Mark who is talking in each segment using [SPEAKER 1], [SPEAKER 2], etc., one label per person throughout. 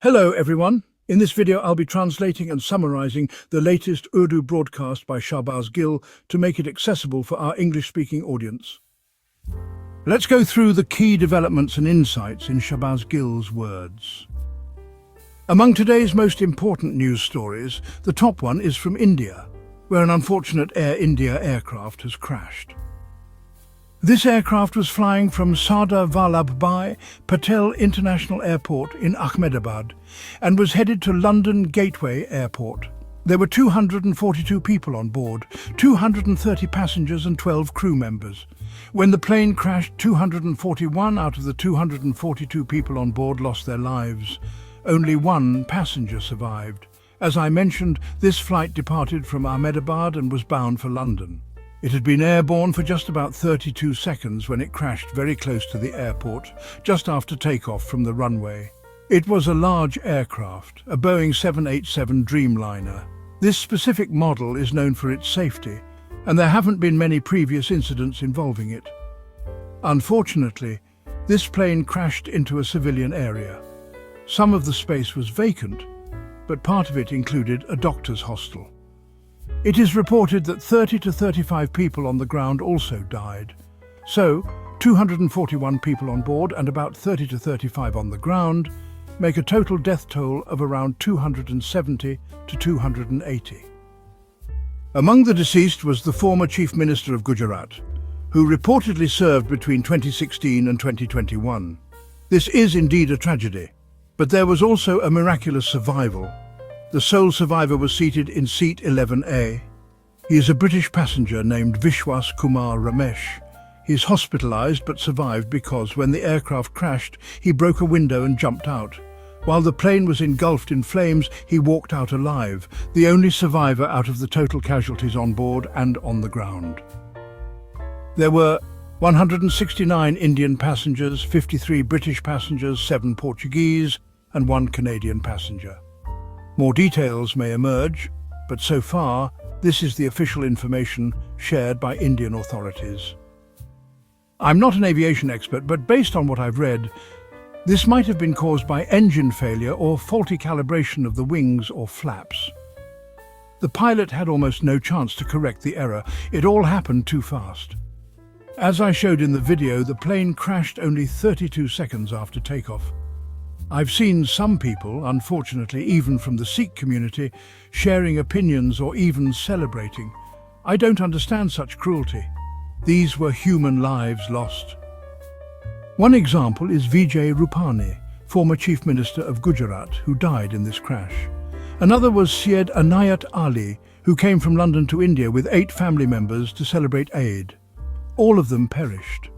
[SPEAKER 1] Hello everyone. In this video I'll be translating and summarizing the latest Urdu broadcast by Shahbaz Gill to make it accessible for our English-speaking audience. Let's go through the key developments and insights in Shahbaz Gill's words. Among today's most important news stories, the top one is from India, where an unfortunate Air India aircraft has crashed. This aircraft was flying from Sardar Vallabhbhai Patel International Airport in Ahmedabad and was headed to London Gateway Airport. There were 242 people on board, 230 passengers and 12 crew members. When the plane crashed, 241 out of the 242 people on board lost their lives. Only one passenger survived. As I mentioned, this flight departed from Ahmedabad and was bound for London. It had been airborne for just about 32 seconds when it crashed very close to the airport, just after takeoff from the runway. It was a large aircraft, a Boeing 787 Dreamliner. This specific model is known for its safety, and there haven't been many previous incidents involving it. Unfortunately, this plane crashed into a civilian area. Some of the space was vacant, but part of it included a doctor's hostel. It is reported that 30 to 35 people on the ground also died. So, 241 people on board and about 30 to 35 on the ground make a total death toll of around 270 to 280. Among the deceased was the former Chief Minister of Gujarat, who reportedly served between 2016 and 2021. This is indeed a tragedy, but there was also a miraculous survival. The sole survivor was seated in seat 11A. He is a British passenger named Vishwas Kumar Ramesh. He is hospitalized but survived because when the aircraft crashed, he broke a window and jumped out. While the plane was engulfed in flames, he walked out alive, the only survivor out of the total casualties on board and on the ground. There were 169 Indian passengers, 53 British passengers, 7 Portuguese, and 1 Canadian passenger. More details may emerge, but so far, this is the official information shared by Indian authorities. I'm not an aviation expert, but based on what I've read, this might have been caused by engine failure or faulty calibration of the wings or flaps. The pilot had almost no chance to correct the error. It all happened too fast. As I showed in the video, the plane crashed only 32 seconds after takeoff. I've seen some people, unfortunately even from the Sikh community, sharing opinions or even celebrating. I don't understand such cruelty. These were human lives lost. One example is Vijay Rupani, former Chief Minister of Gujarat, who died in this crash. Another was Syed Anayat Ali, who came from London to India with 8 family members to celebrate Eid. All of them perished.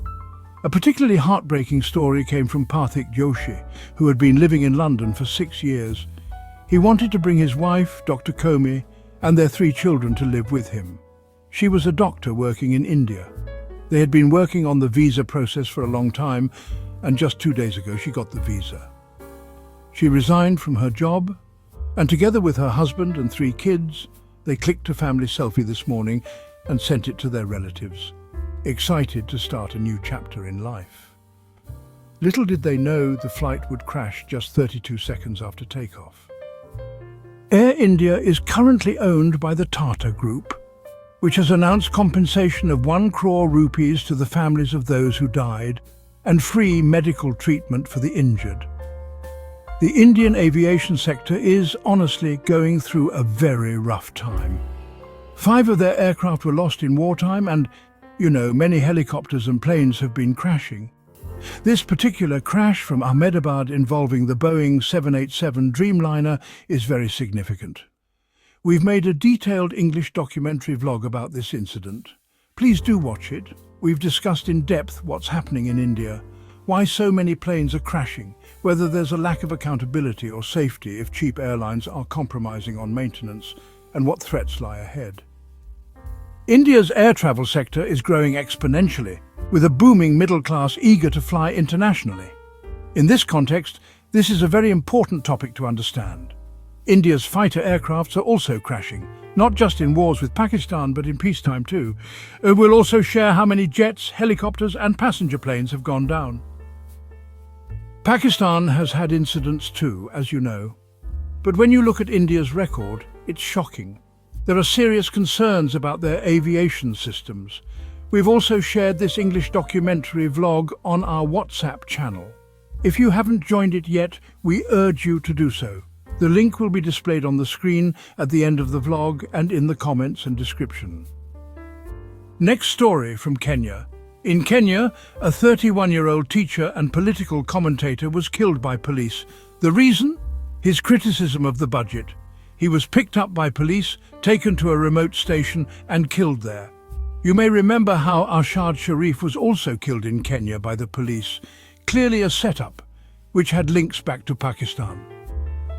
[SPEAKER 1] A particularly heartbreaking story came from Parthik Joshi, who had been living in London for 6 years. He wanted to bring his wife, Dr. Komi, and their 3 children to live with him. She was a doctor working in India. They had been working on the visa process for a long time, and just 2 days ago she got the visa. She resigned from her job, and together with her husband and 3 kids, they clicked a family selfie this morning and sent it to their relatives, excited to start a new chapter in life. Little did they know the flight would crash just 32 seconds after takeoff. Air India is currently owned by the Tata Group, which has announced compensation of 1 crore rupees to the families of those who died and free medical treatment for the injured. The Indian aviation sector is honestly going through a very rough time. 5 of their aircraft were lost in wartime and many helicopters and planes have been crashing. This particular crash from Ahmedabad involving the Boeing 787 Dreamliner is very significant. We've made a detailed English documentary vlog about this incident. Please do watch it. We've discussed in depth what's happening in India, why so many planes are crashing, whether there's a lack of accountability or safety if cheap airlines are compromising on maintenance, and what threats lie ahead. India's air travel sector is growing exponentially, with a booming middle class eager to fly internationally. In this context, this is a very important topic to understand. India's fighter aircrafts are also crashing, not just in wars with Pakistan, but in peacetime too. We'll also share how many jets, helicopters and passenger planes have gone down. Pakistan has had incidents too, as you know. But when you look at India's record, it's shocking. There are serious concerns about their aviation systems. We've also shared this English documentary vlog on our WhatsApp channel. If you haven't joined it yet, we urge you to do so. The link will be displayed on the screen at the end of the vlog and in the comments and description. Next story from Kenya. In Kenya, a 31-year-old teacher and political commentator was killed by police. The reason? His criticism of the budget. He was picked up by police, taken to a remote station and killed there. You may remember how Arshad Sharif was also killed in Kenya by the police, clearly a setup, which had links back to Pakistan.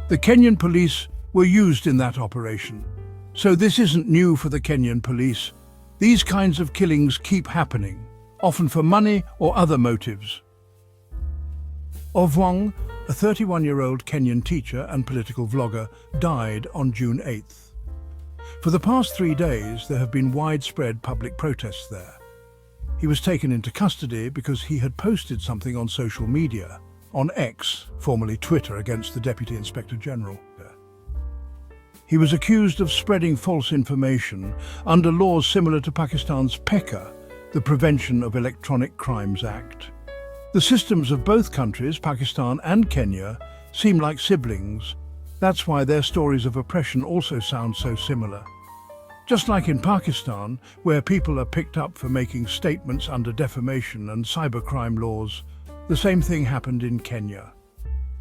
[SPEAKER 1] The Kenyan police were used in that operation. So this isn't new for the Kenyan police. These kinds of killings keep happening, often for money or other motives. Awami, a 31-year-old Kenyan teacher and political vlogger, died on June 8th. For the past 3 days, there have been widespread public protests there. He was taken into custody because he had posted something on social media, on X, formerly Twitter, against the Deputy Inspector General. He was accused of spreading false information under laws similar to Pakistan's PECA, the Prevention of Electronic Crimes Act. The systems of both countries, Pakistan and Kenya, seem like siblings. That's why their stories of oppression also sound so similar. Just like in Pakistan, where people are picked up for making statements under defamation and cybercrime laws, the same thing happened in Kenya.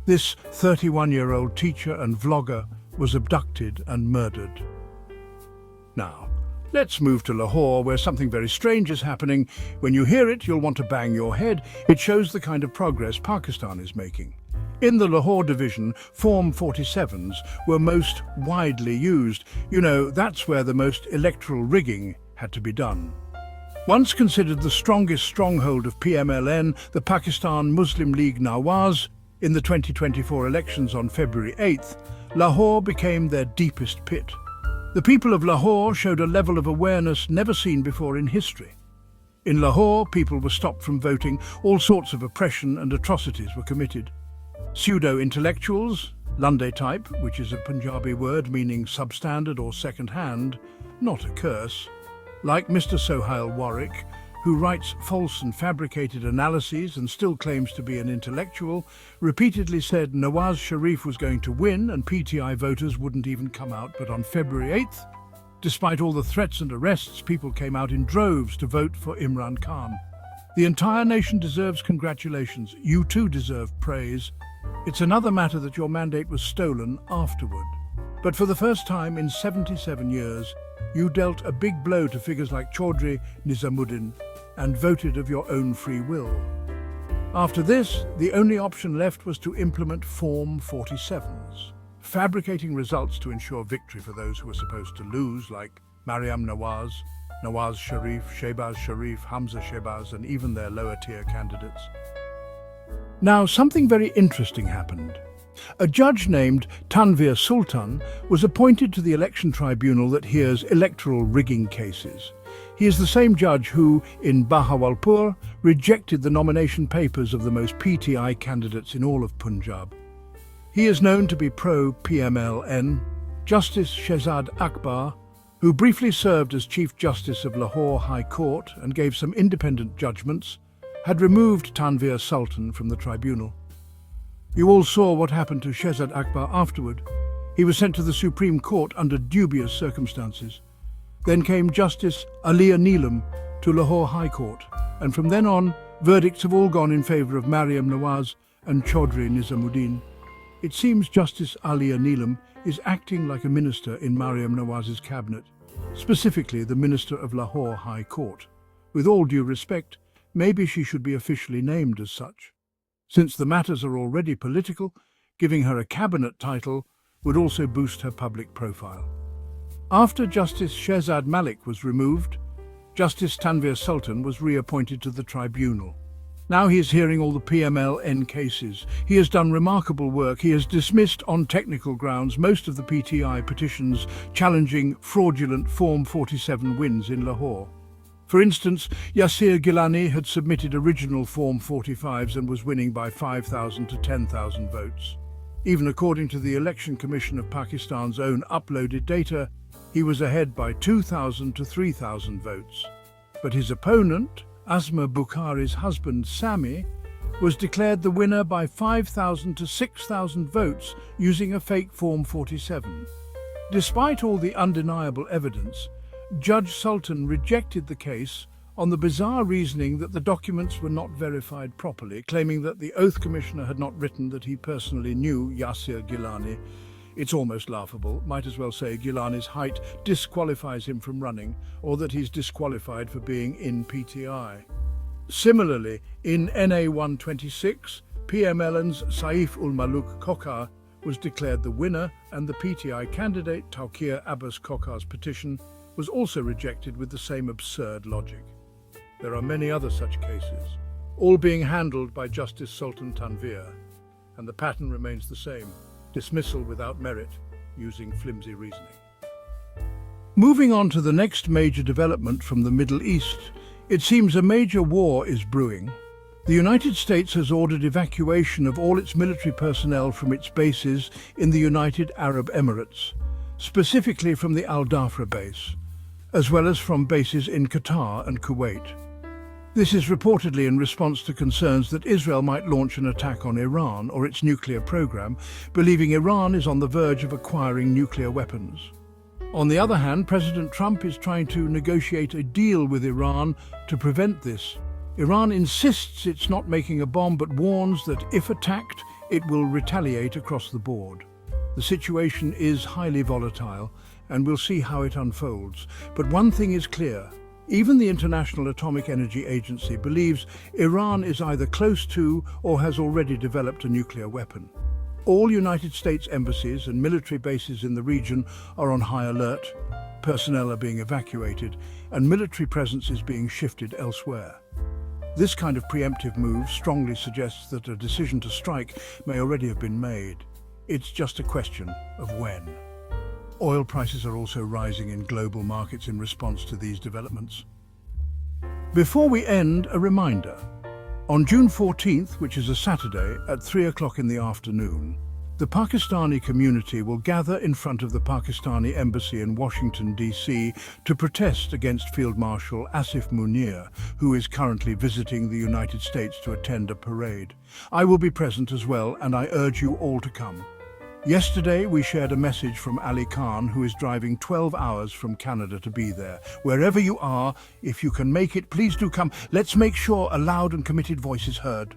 [SPEAKER 1] This 31-year-old teacher and vlogger was abducted and murdered. Now, let's move to Lahore, where something very strange is happening. When you hear it, you'll want to bang your head. It shows the kind of progress Pakistan is making. In the Lahore division, Form 47s were most widely used. You know, that's where the most electoral rigging had to be done. Once considered the strongest stronghold of PMLN, the Pakistan Muslim League Nawaz, in the 2024 elections on February 8th, Lahore became their deepest pit. The people of Lahore showed a level of awareness never seen before in history. In Lahore, people were stopped from voting, all sorts of oppression and atrocities were committed. Pseudo-intellectuals, Lunde type, which is a Punjabi word meaning substandard or second-hand, not a curse, like Mr. Sohail Warwick, who writes false and fabricated analyses and still claims to be an intellectual, repeatedly said Nawaz Sharif was going to win and PTI voters wouldn't even come out. But on February 8th, despite all the threats and arrests, people came out in droves to vote for Imran Khan. The entire nation deserves congratulations. You too deserve praise. It's another matter that your mandate was stolen afterward. But for the first time in 77 years, you dealt a big blow to figures like Chaudhry Nizamuddin and voted of your own free will. After this, the only option left was to implement Form 47s, fabricating results to ensure victory for those who were supposed to lose, like Mariam Nawaz, Nawaz Sharif, Shahbaz Sharif, Hamza Shahbaz, and even their lower-tier candidates. Now, something very interesting happened. A judge named Tanveer Sultan was appointed to the election tribunal that hears electoral rigging cases. He is the same judge who, in Bahawalpur, rejected the nomination papers of the most PTI candidates in all of Punjab. He is known to be pro-PMLN. Justice Shahzad Akbar, who briefly served as Chief Justice of Lahore High Court and gave some independent judgments, had removed Tanveer Sultan from the tribunal. You all saw what happened to Shahzad Akbar afterward. He was sent to the Supreme Court under dubious circumstances. Then came Justice Aliya Neelam to Lahore High Court, and from then on, verdicts have all gone in favour of Mariam Nawaz and Chaudhry Nizamuddin. It seems Justice Aliya Neelam is acting like a minister in Mariam Nawaz's cabinet, specifically the Minister of Lahore High Court. With all due respect, maybe she should be officially named as such. Since the matters are already political, giving her a cabinet title would also boost her public profile. After Justice Shehzad Malik was removed, Justice Tanveer Sultan was reappointed to the tribunal. Now he is hearing all the PMLN cases. He has done remarkable work. He has dismissed on technical grounds most of the PTI petitions challenging fraudulent Form 47 wins in Lahore. For instance, Yasir Gilani had submitted original Form 45s and was winning by 5,000 to 10,000 votes. Even according to the Election Commission of Pakistan's own uploaded data, he was ahead by 2,000 to 3,000 votes. But his opponent, Asma Bukhari's husband Sami, was declared the winner by 5,000 to 6,000 votes using a fake Form 47. Despite all the undeniable evidence, Judge Sultan rejected the case on the bizarre reasoning that the documents were not verified properly, claiming that the Oath Commissioner had not written that he personally knew Yasir Gilani. It's almost laughable. Might as well say Gilani's height disqualifies him from running, or that he's disqualified for being in PTI. Similarly, in NA 126, PMLN's Saif ul Maluk Kokar was declared the winner, and the PTI candidate Tawqir Abbas Kokar's petition was also rejected with the same absurd logic. There are many other such cases, all being handled by Justice Sultan Tanvir, and the pattern remains the same: dismissal without merit, using flimsy reasoning. Moving on to the next major development from the Middle East, it seems a major war is brewing. The United States has ordered evacuation of all its military personnel from its bases in the United Arab Emirates, specifically from the Al Dhafra base, as well as from bases in Qatar and Kuwait. This is reportedly in response to concerns that Israel might launch an attack on Iran or its nuclear program, believing Iran is on the verge of acquiring nuclear weapons. On the other hand, President Trump is trying to negotiate a deal with Iran to prevent this. Iran insists it's not making a bomb, but warns that if attacked, it will retaliate across the board. The situation is highly volatile, and we'll see how it unfolds. But one thing is clear: even the International Atomic Energy Agency believes Iran is either close to or has already developed a nuclear weapon. All United States embassies and military bases in the region are on high alert, personnel are being evacuated, and military presence is being shifted elsewhere. This kind of preemptive move strongly suggests that a decision to strike may already have been made. It's just a question of when. Oil prices are also rising in global markets in response to these developments. Before we end, a reminder. On June 14th, which is a Saturday, at 3 o'clock in the afternoon, the Pakistani community will gather in front of the Pakistani embassy in Washington, D.C. to protest against Field Marshal Asif Munir, who is currently visiting the United States to attend a parade. I will be present as well, and I urge you all to come. Yesterday, we shared a message from Ali Khan, who is driving 12 hours from Canada to be there. Wherever you are, if you can make it, please do come. Let's make sure a loud and committed voice is heard.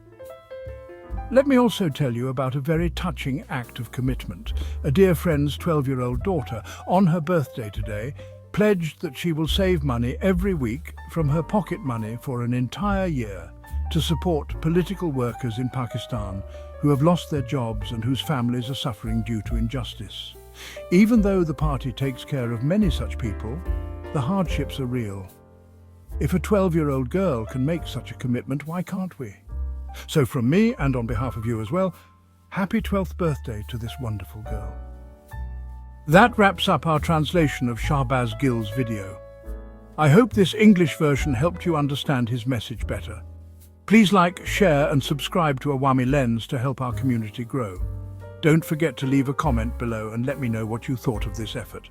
[SPEAKER 1] Let me also tell you about a very touching act of commitment. A dear friend's 12-year-old daughter, on her birthday today, pledged that she will save money every week from her pocket money for an entire year to support political workers in Pakistan who have lost their jobs and whose families are suffering due to injustice. Even though the party takes care of many such people, the hardships are real. If a 12-year-old girl can make such a commitment, why can't we? So from me, and on behalf of you as well, happy 12th birthday to this wonderful girl. That wraps up our translation of Shahbaz Gill's video. I hope this English version helped you understand his message better. Please like, share and subscribe to Awami Lens to help our community grow. Don't forget to leave a comment below and let me know what you thought of this effort.